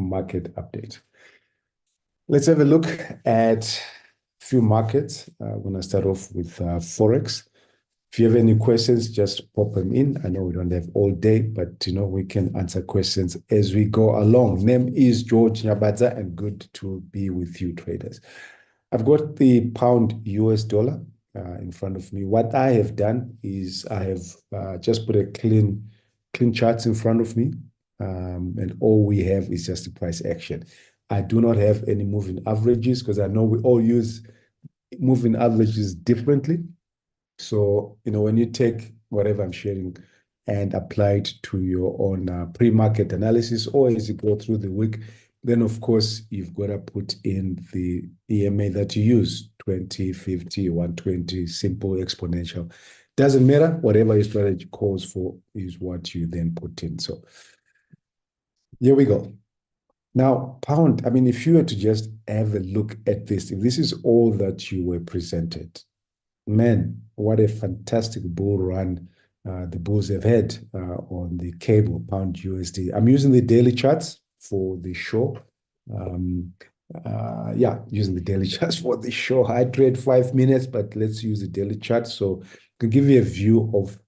market update. Let's have a look at a few markets. I'm going to start off with Forex. If you have any questions, just pop them in. I know we don't have all day, but we can answer questions as we go along. Name is George Nyabaza, and good to be with you, traders. I've got the pound US dollar in front of me. What I have done is I have just put a clean charts in front of me, and all we have is just the price action. I do not have any moving averages because I know we all use moving averages differently. So, when you take whatever I'm sharing and apply it to your own pre-market analysis, or as you go through the week, then of course you've got to put in the EMA that you use, 20, 50, 120, simple, exponential. Doesn't matter, whatever your strategy calls for is what you then put in. So here we go. Now, pound, if you were to just have a look at this, if this is all that you were presented, man, what a fantastic bull run the bulls have had on the cable pound USD. I'm using the daily charts for the show. Using the daily charts for the show. I trade 5 minutes, but let's use the daily chart so I can give you a view of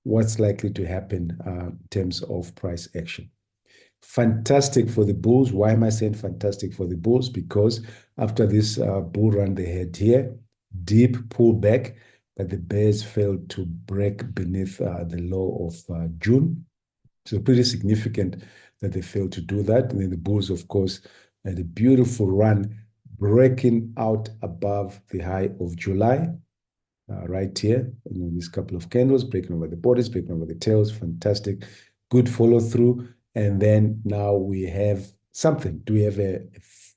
what's likely to happen in terms of price action. Fantastic for the bulls. Why am I saying fantastic for the bulls? Because after this bull run they had here, deep pullback, but the bears failed to break beneath the low of June. So pretty significant that they failed to do that. And then the bulls, of course, had a beautiful run, breaking out above the high of July, right here. These couple of candles, breaking over the bodies, breaking over the tails. Fantastic. Good follow through. And then now we have something. Do we have a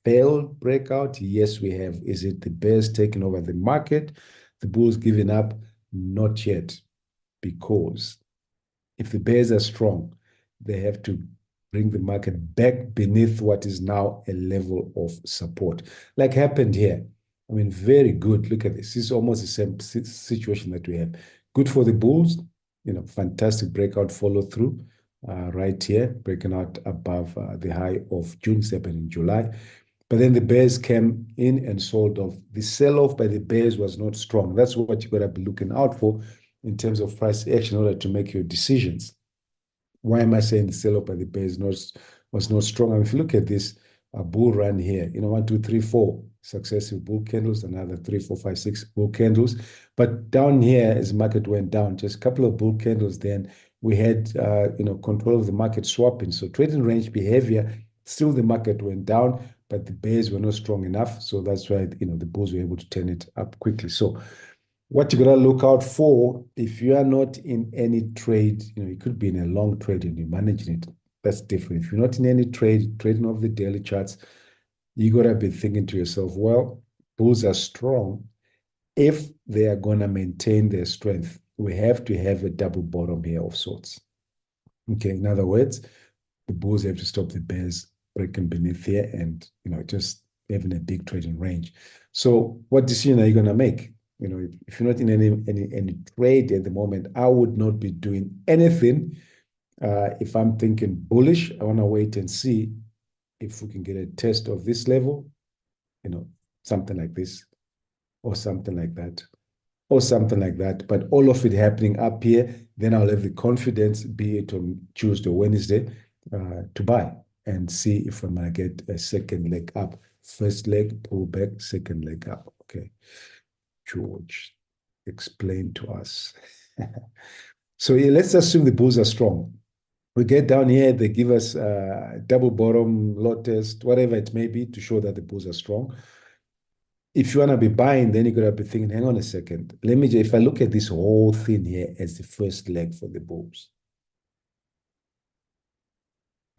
failed breakout? Yes, we have. Is it the bears taking over the market? The bulls giving up? Not yet. Because if the bears are strong, they have to bring the market back beneath what is now a level of support. Like happened here. Very good. Look at this. This is almost the same situation that we have. Good for the bulls. Fantastic breakout follow through. Right here, breaking out above the high of June 7 in July. But then the bears came in and sold off. The sell-off by the bears was not strong. That's what you got to be looking out for in terms of price action in order to make your decisions. Why am I saying the sell-off by the bears was not strong? If you look at this bull run here, 1, 2, 3, 4 successive bull candles, another 3, 4, 5, 6 bull candles. But down here, as the market went down, just a couple of bull candles, then we had control of the market swapping. So trading range behavior, still the market went down, but the bears were not strong enough. So that's why the bulls were able to turn it up quickly. So what you gotta look out for, if you are not in any trade, you could be in a long trade and you're managing it. That's different. If you're not in any trade, trading off the daily charts, you gotta be thinking to yourself, well, bulls are strong. If they are gonna maintain their strength, we have to have a double bottom here of sorts. Okay, in other words, the bulls have to stop the bears breaking beneath here and just having a big trading range. So what decision are you gonna make? If you're not in any trade at the moment, I would not be doing anything. If I'm thinking bullish, I want to wait and see if we can get a test of this level, something like this, or something like that, or something like that. But all of it happening up here, then I'll have the confidence, be it on Tuesday or Wednesday, to buy and see if I'm going to get a second leg up. First leg, pull back, second leg up. Okay. George, explain to us. So let's assume the bulls are strong. We get down here, they give us double bottom, low test, whatever it may be to show that the bulls are strong. If you want to be buying, then you got to be thinking, hang on a second. If I look at this whole thing here as the first leg for the bulls,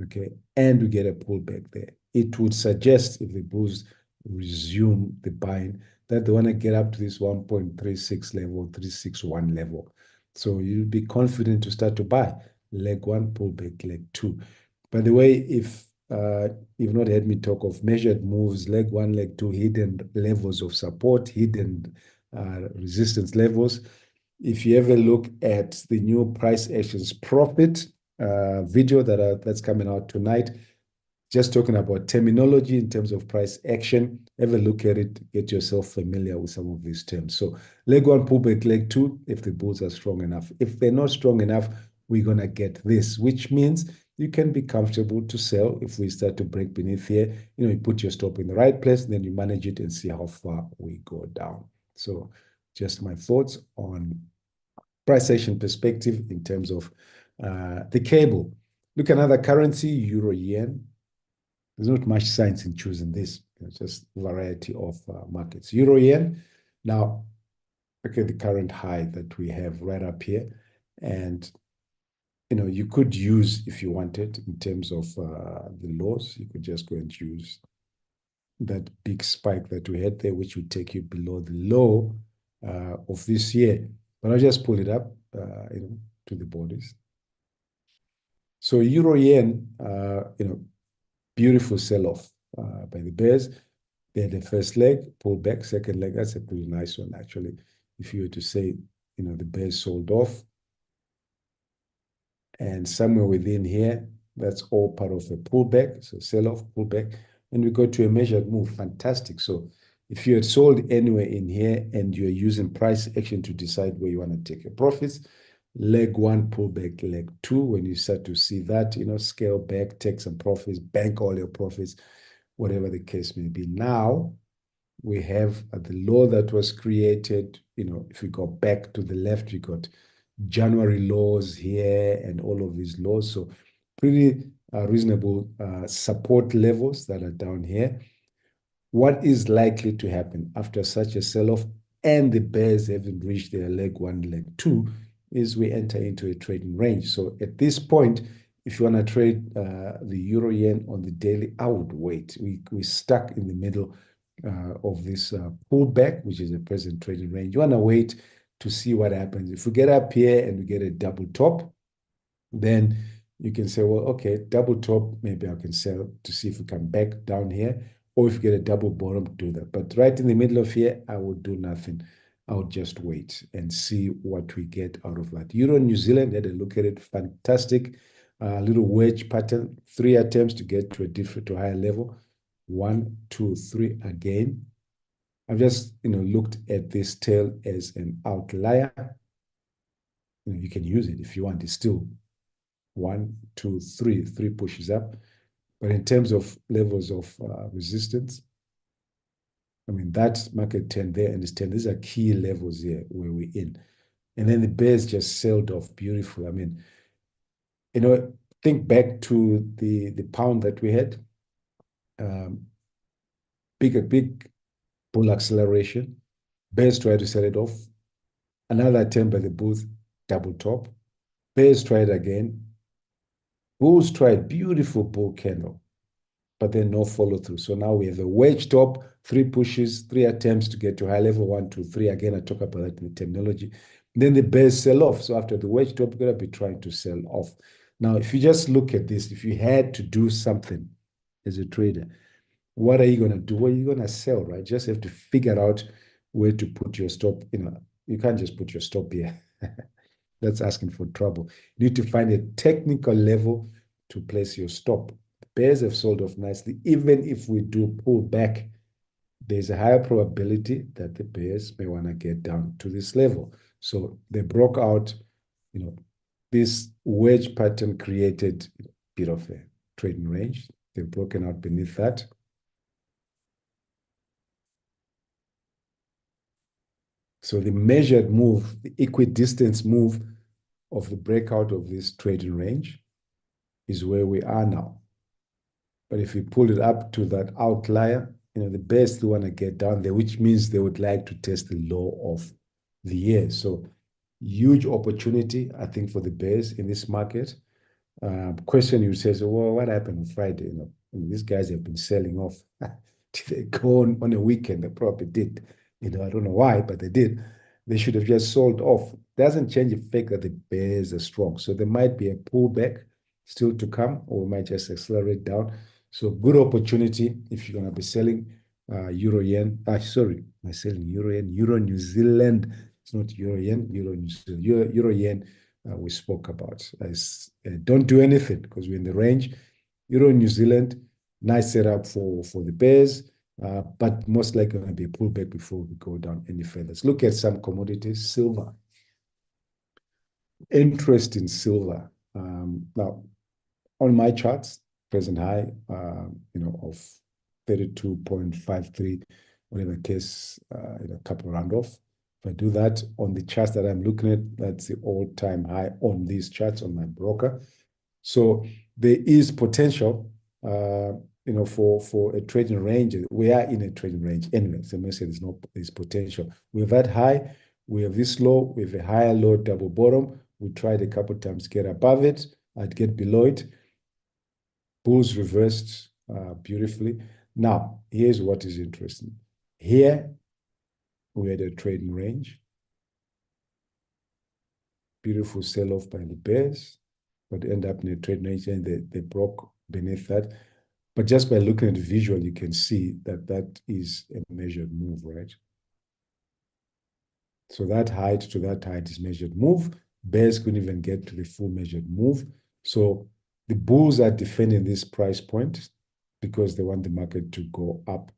okay, and we get a pullback there, it would suggest if the bulls resume the buying that they want to get up to this 1.36 level, 361 level. So you'll be confident to start to buy. Leg one, pullback, leg two. By the way, if you've not heard me talk of measured moves, leg one, leg two, hidden levels of support, hidden resistance levels. If you ever look at the new price actions profit video that's coming out tonight, just talking about terminology in terms of price action. Have a look at it, get yourself familiar with some of these terms. So leg one pullback, leg two, if the bulls are strong enough. If they're not strong enough, we're going to get this, which means you can be comfortable to sell if we start to break beneath here. You put your stop in the right place, then you manage it and see how far we go down. So just my thoughts on price action perspective in terms of the cable. Look, another currency, Euro Yen. There's not much science in choosing this. It's just variety of markets. Euro Yen. Now, look at the current high that we have right up here. And, you could use, if you wanted, in terms of the lows, you could just go and use that big spike that we had there, which would take you below the low of this year. But I'll just pull it up, to the bodies. So Euro Yen, beautiful sell-off by the bears. They had the first leg, pull back, second leg. That's a pretty nice one, actually. If you were to say, the bears sold off. And somewhere within here, that's all part of a pullback. So sell-off, pullback. And we go to a measured move. Fantastic. So if you had sold anywhere in here and you're using price action to decide where you want to take your profits, leg one, pullback, leg two, when you start to see that, scale back, take some profits, bank all your profits, whatever the case may be. Now, we have the low that was created. If we go back to the left, we got January lows here and all of these lows. So pretty reasonable support levels that are down here. What is likely to happen after such a sell-off and the bears haven't reached their leg one, leg two, is we enter into a trading range. So at this point, if you want to trade the Euro Yen on the daily, I would wait. We're stuck in the middle of this pullback, which is a present trading range. You want to wait to see what happens. If we get up here and we get a double top, then you can say, well, okay, double top, maybe I can sell to see if we come back down here, or if you get a double bottom, do that. But right in the middle of here, I would do nothing. I would just wait and see what we get out of that. Euro New Zealand, had a look at it, fantastic. Little wedge pattern, 3 attempts to get to a higher level. 1, 2, 3 again. I've just looked at this tail as an outlier. You can use it if you want. It's still 1, 2, 3, 3 pushes up. But in terms of levels of resistance, that market 10 there and this 10, these are key levels here where we're in. And then the bears just sailed off beautiful. Think back to the pound that we had. Big bull acceleration. Bears tried to sell it off. Another attempt by the bulls, double top. Bears tried again. Bulls tried, beautiful bull candle, but then no follow through. So now we have a wedge top, 3 pushes, 3 attempts to get to high level, 1, 2, 3. Again, I talk about that in the terminology. Then the bears sell off. So after the wedge top, you're going to be trying to sell off. Now, if you just look at this, if you had to do something as a trader, what are you going to do? Well, you're going to sell, right? You just have to figure out where to put your stop. You can't just put your stop here. That's asking for trouble. You need to find a technical level to place your stop. The bears have sold off nicely. Even if we do pull back, there's a higher probability that the bears may want to get down to this level. So they broke out, this wedge pattern created a bit of a trading range. They've broken out beneath that. So the measured move, the equidistance move of the breakout of this trading range is where we are now. But if we pull it up to that outlier, the bears still want to get down there, which means they would like to test the low of the year. So huge opportunity, I think, for the bears in this market. Question you say, so, well, what happened on Friday? These guys have been selling off. Did they go on a weekend? They probably did. I don't know why, but they did. They should have just sold off. Doesn't change the fact that the bears are strong. So there might be a pullback still to come, or we might just accelerate down. So good opportunity if you're going to be selling Euro Yen. Sorry, am I selling Euro Yen? Euro New Zealand. It's not Euro Yen, Euro New Zealand. Euro Yen we spoke about. Don't do anything because we're in the range. Euro New Zealand, Nice setup for the bears, but most likely going to be a pullback before we go down any further. Let's look at some commodities. Silver. Interest in silver. Now, on my charts, present high, of 32.53, whatever case, a couple round off. If I do that on the charts that I'm looking at, that's the all-time high on these charts on my broker. So there is potential, for a trading range. We are in a trading range anyway. So I say there's potential. We have that high, we have this low, we have a higher low double bottom. We tried a couple of times get above it, I'd get below it. Bulls reversed beautifully. Now, here's what is interesting. Here, we had a trading range. Beautiful sell-off by the bears, but end up in a trading range and they broke beneath that. But just by looking at the visual, you can see that that is a measured move, right? So that height to that height is measured move. Bears couldn't even get to the full measured move. So the bulls are defending this price point because they want the market to go up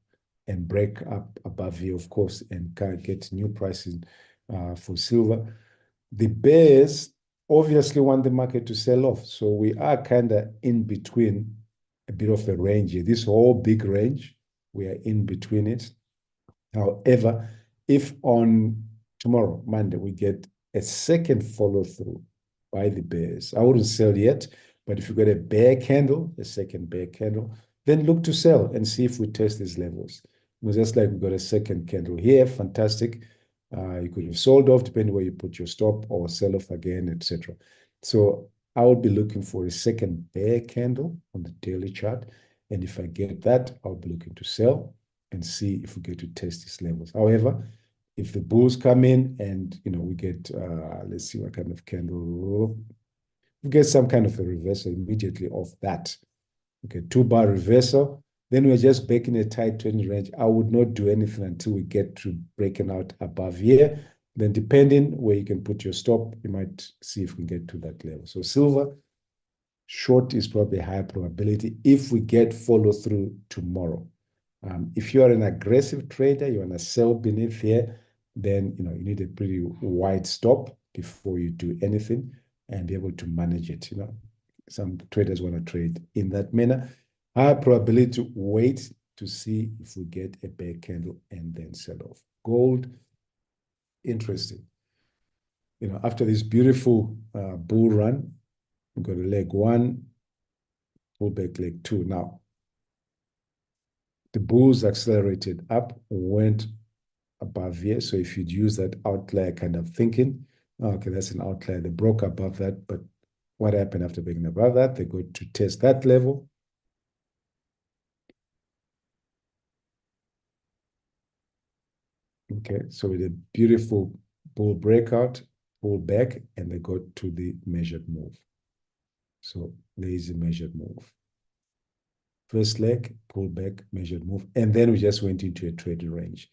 and break up above here, of course, and get new pricing for silver. The bears obviously want the market to sell off. So we are kind of in between a bit of a range here. This whole big range, we are in between it. However, if on tomorrow, Monday, we get a second follow through by the bears, I wouldn't sell yet, but if you get a bear candle, a second bear candle, then look to sell and see if we test these levels. It was just like we got a second candle here, fantastic. You could have sold off depending where you put your stop or sell off again, etc. So I would be looking for a second bear candle on the daily chart. And if I get that, I'll be looking to sell and see if we get to test these levels. However, if the bulls come in and, we get, let's see what kind of candle, we get some kind of a reversal immediately off that. Okay, 2-bar reversal. Then we're just back in a tight trading range. I would not do anything until we get to breaking out above here. Then depending where you can put your stop, you might see if we get to that level. So silver, short is probably a higher probability if we get follow through tomorrow. If you are an aggressive trader, you want to sell beneath here, then you need a pretty wide stop before you do anything and be able to manage it. Some traders want to trade in that manner. High probability to wait to see if we get a bear candle and then sell off. Gold, interesting. After this beautiful bull run, we got a leg one, pullback leg two. Now, the bulls accelerated up, went above here. So if you'd use that outlier kind of thinking, okay, that's an outlier. They broke above that, but what happened after breaking above that? They go to test that level. Okay, so with a beautiful bull breakout, pull back, and they go to the measured move. So there is a measured move. First leg, pull back, measured move, and then we just went into a trading range.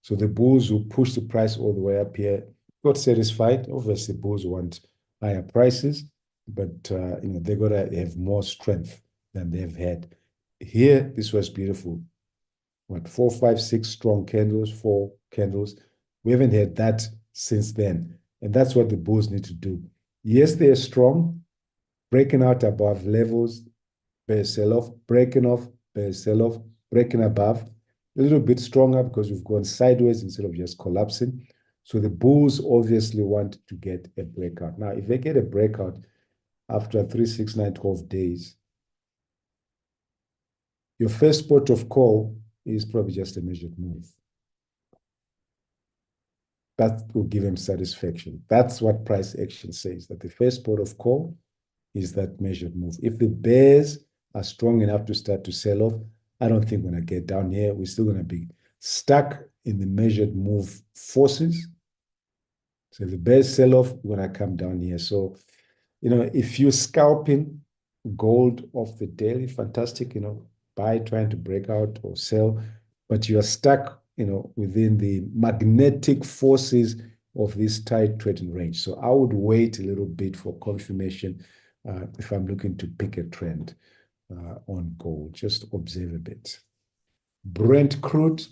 So the bulls who pushed the price all the way up here got satisfied. Obviously, bulls want higher prices, but they got to have more strength than they've had. Here, this was beautiful. 4, 5, 6 strong candles, 4 candles. We haven't had that since then. And that's what the bulls need to do. Yes, they're strong, breaking out above levels, bear sell-off, breaking off, bear sell-off, breaking above. A little bit stronger because we've gone sideways instead of just collapsing. So the bulls obviously want to get a breakout. Now, if they get a breakout after 3, 6, 9, 12 days, your first port of call is probably just a measured move. That will give him satisfaction. That's what price action says, that the first port of call is that measured move. If the bears are strong enough to start to sell off, I don't think we're going to get down here. We're still going to be stuck in the measured move forces. So if the bears sell off, we're going to come down here. So, if you're scalping gold off the daily, fantastic, buy trying to break out or sell, but you are stuck, within the magnetic forces of this tight trading range. So I would wait a little bit for confirmation if I'm looking to pick a trend. on gold. Just observe a bit. Brent crude.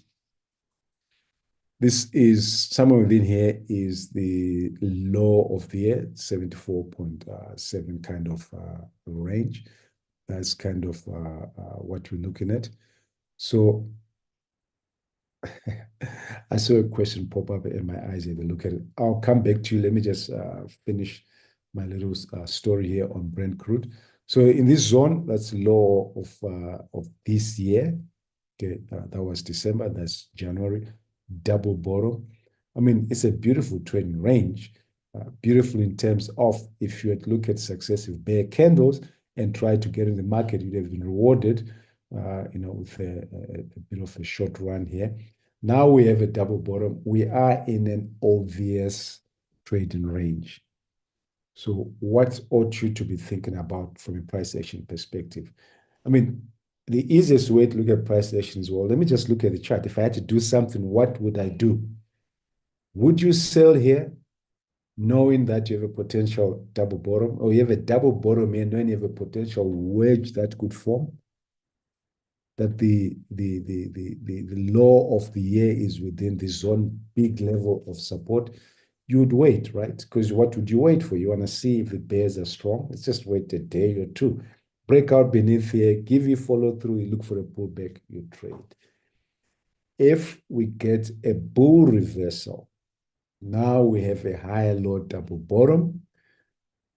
This is somewhere within here is the low of the year, 74.7 kind of range. That's kind of what we're looking at. So I saw a question pop up in my eyes. Have a look at it. I'll come back to you. Let me just finish my little story here on Brent crude. So in this zone, that's low of this year. Okay, that was December. That's January. Double bottom. I mean, it's a beautiful trading range. Beautiful in terms of if you had look at successive bear candles and try to get in the market, you'd have been rewarded, with a bit of a short run here. Now we have a double bottom. We are in an obvious trading range. So what ought you to be thinking about from a price action perspective? I mean, the easiest way to look at price action is, well, let me just look at the chart. If I had to do something, what would I do? Would you sell here knowing that you have a potential double bottom, or you have a double bottom here knowing you have a potential wedge that could form? That the low of the year is within the zone, big level of support, you would wait, right? Because what would you wait for? You want to see if the bears are strong. Let's just wait a day or two. Break out beneath here, give you follow through, you look for a pullback, you trade. If we get a bull reversal, now we have a higher low double bottom.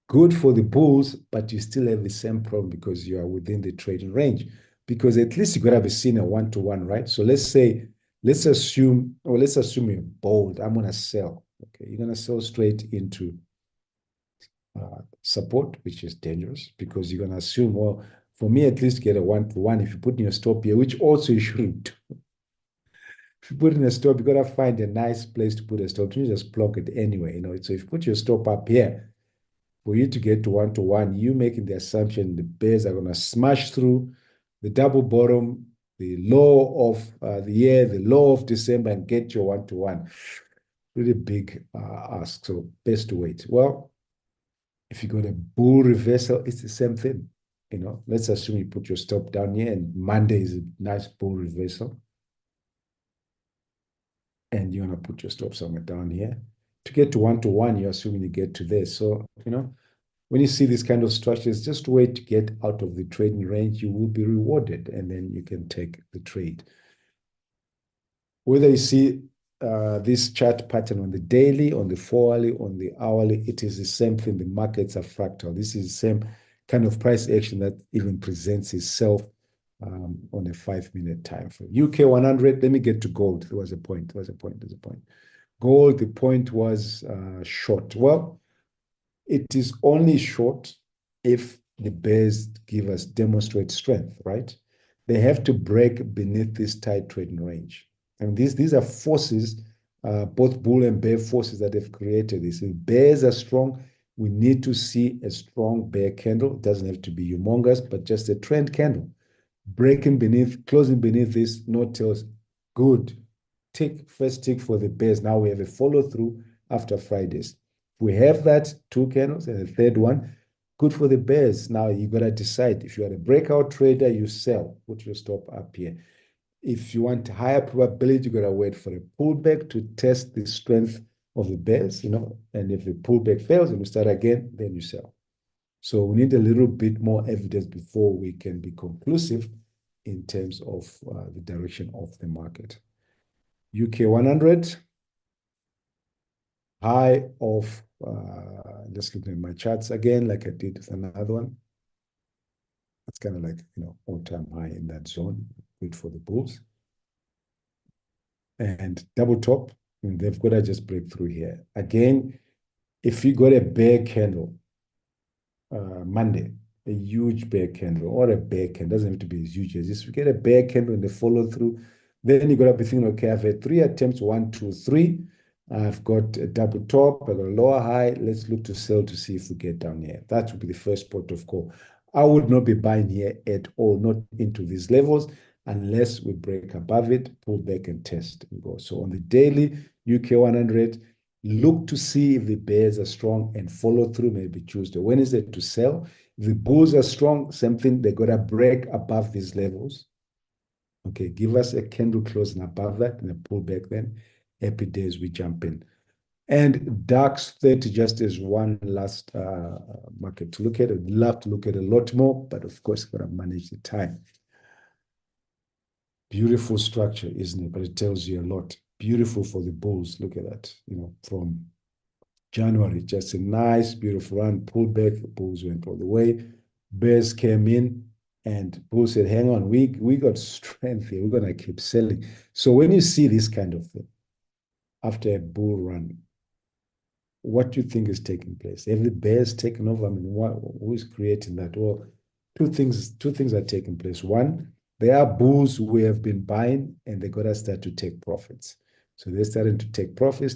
Good for the bulls, but you still have the same problem because you are within the trading range. Because at least you could have seen a one-to-one, right? So let's assume you're bold. I'm going to sell. Okay, you're going to sell straight into support, which is dangerous because you're going to assume, well, for me at least get a one-to-one. If you put in your stop here, which also you shouldn't do. If you put in a stop, you got to find a nice place to put a stop. You just plug it anyway, So if you put your stop up here, for you to get to one-to-one, you making the assumption the bears are going to smash through the double bottom, the low of the year, the low of December, and get your one-to-one. Really big ask. So best to wait. Well, if you got a bull reversal, it's the same thing. Let's assume you put your stop down here, and Monday is a nice bull reversal. And you want to put your stop somewhere down here. To get to one-to-one, you're assuming you get to this. So, when you see these kind of structures, just wait to get out of the trading range. You will be rewarded, and then you can take the trade. Whether you see this chart pattern on the daily, on the 4-hourly, on the hourly, it is the same thing. The markets are fractal. This is the same kind of price action that even presents itself on a 5-minute time frame. UK 100, let me get to gold. There was a point. There's a point. Gold, the point was short. Well, it is only short if the bears demonstrate strength, right? They have to break beneath this tight trading range. And these are forces, both bull and bear forces that have created this. If bears are strong, we need to see a strong bear candle. It doesn't have to be humongous, but just a trend candle. Breaking beneath, closing beneath this, no tails, good. First tick for the bears. Now we have a follow through after Fridays. We have that 2 candles and the third one, good for the bears. Now you got to decide. If you are a breakout trader, you sell. Put your stop up here. If you want higher probability, you got to wait for a pullback to test the strength of the bears, and if the pullback fails and we start again, then you sell. So we need a little bit more evidence before we can be conclusive in terms of the direction of the market. UK 100, high of, just looking at my charts again, like I did with another one. That's kind of like, all-time high in that zone, good for the bulls. And double top, they've got to just break through here. Again, if you got a bear candle, Monday, a huge bear candle or a bear candle, doesn't have to be as huge as this. If you get a bear candle and the follow through, then you got to be thinking, okay, I've had 3 attempts, 1, 2, 3. I've got a double top, I've got a lower high. Let's look to sell to see if we get down here. That would be the first port of call. I would not be buying here at all, not into these levels, unless we break above it, pull back and test and go. So on the daily UK 100, look to see if the bears are strong and follow through, maybe Tuesday, Wednesday to sell. If the bulls are strong, same thing, they got to break above these levels. Okay, give us a candle closing above that and a pullback then. Happy days, we jump in. And DAX 30 just as one last market to look at. I'd love to look at a lot more, but of course, got to manage the time. Beautiful structure, isn't it? But it tells you a lot. Beautiful for the bulls. Look at that. From January, just a nice, beautiful run, pullback. The bulls went all the way. Bears came in, and bulls said, "Hang on, we got strength here. We're gonna keep selling." So when you see this kind of thing after a bull run, what do you think is taking place? Have the bears taken over? I mean, who is creating that? Well, two things are taking place. One, there are bulls who have been buying and they got to start to take profits. So they're starting to take profits.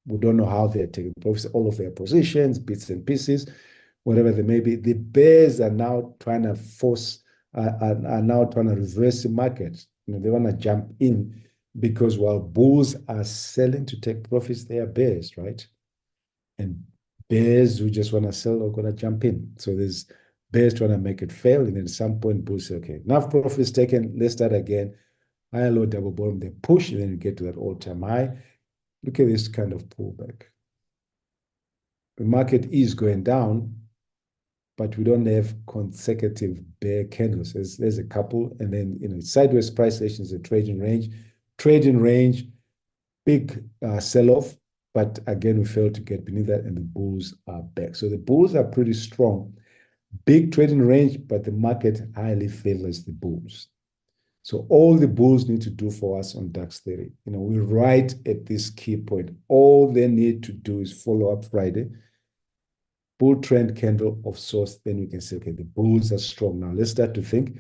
We don't know how they're taking profits, all of their positions, bits and pieces, whatever they may be. The bears are now trying to are now trying to reverse the market. They want to jump in because while bulls are selling to take profits, they are bears, right? And bears who just want to sell are going to jump in. So there's bears trying to make it fail. And then at some point, bulls say, okay, enough profits taken. Let's start again. High, low, double bottom. They push, and then you get to that all-time high. Look at this kind of pullback. The market is going down, but we don't have consecutive bear candles. There's a couple, and then sideways price action is a trading range. Trading range, big sell-off, but again, we failed to get beneath that, and the bulls are back. So the bulls are pretty strong. Big trading range, but the market highly favors the bulls. So all the bulls need to do for us on DAX 30, we're right at this key point. All they need to do is follow up Friday, bull trend candle of sorts, then we can say, okay, the bulls are strong. Now let's start to think,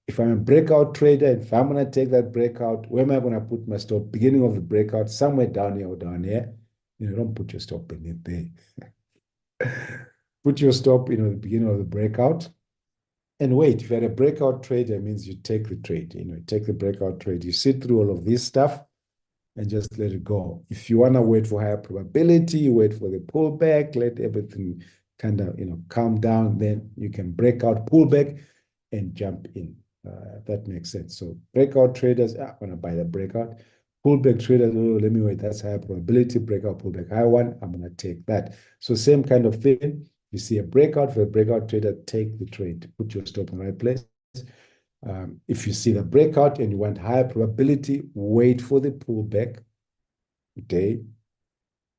if I'm a breakout trader, if I'm going to take that breakout, where am I going to put my stop? Beginning of the breakout, somewhere down here or down here. Don't put your stop beneath there. Put your stop, the beginning of the breakout. And wait, if you're a breakout trader, it means you take the trade. You take the breakout trade. You sit through all of this stuff and just let it go. If you want to wait for higher probability, you wait for the pullback, let everything kind of, calm down, then you can break out, pullback, and jump in. That makes sense. So breakout traders, I'm going to buy the breakout. Pullback traders, oh, let me wait, that's higher probability. Breakout, pullback, high one, I'm going to take that. So same kind of thing. You see a breakout for a breakout trader, take the trade. Put your stop in the right place. If you see the breakout and you want higher probability, wait for the pullback day.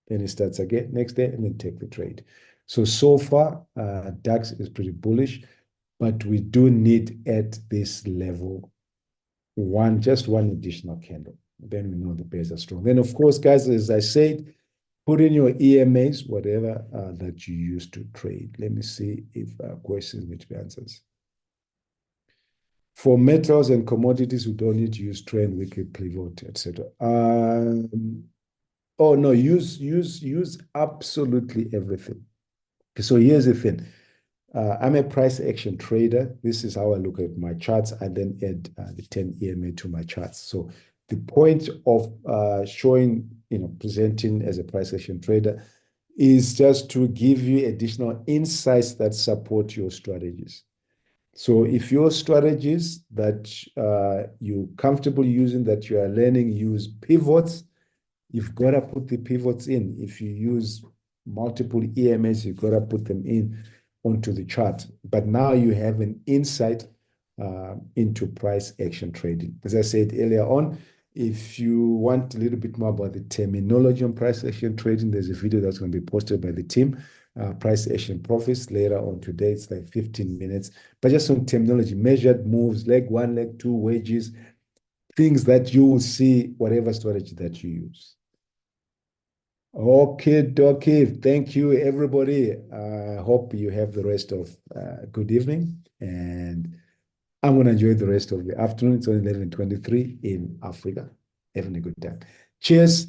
Then it starts again next day, and then take the trade. So far, DAX is pretty bullish, but we do need at this level just one additional candle. Then we know the bears are strong. Then, of course, guys, as I said, put in your EMAs, whatever that you use to trade. Let me see if questions need to be answered. For metals and commodities, we don't need to use trend, weekly pivot, etc. Oh no, use absolutely everything. Okay, so here's the thing. I'm a price action trader. This is how I look at my charts. I then add the 10 EMA to my charts. So the point of presenting as a price action trader is just to give you additional insights that support your strategies. So if your strategies that you're comfortable using, that you are learning, use pivots, you've got to put the pivots in. If you use multiple EMAs, you've got to put them in onto the chart. But now you have an insight into price action trading. As I said earlier on, if you want a little bit more about the terminology on price action trading, there's a video that's going to be posted by the team, price action profits, later on today. It's like 15 minutes. But just on terminology, measured moves, leg one, leg two, wages, things that you will see, whatever strategy that you use. Okay, dokie. Thank you, everybody. I hope you have the rest of good evening, and I'm going to enjoy the rest of the afternoon. It's only 11:23 in Africa. Having a good time. Cheers.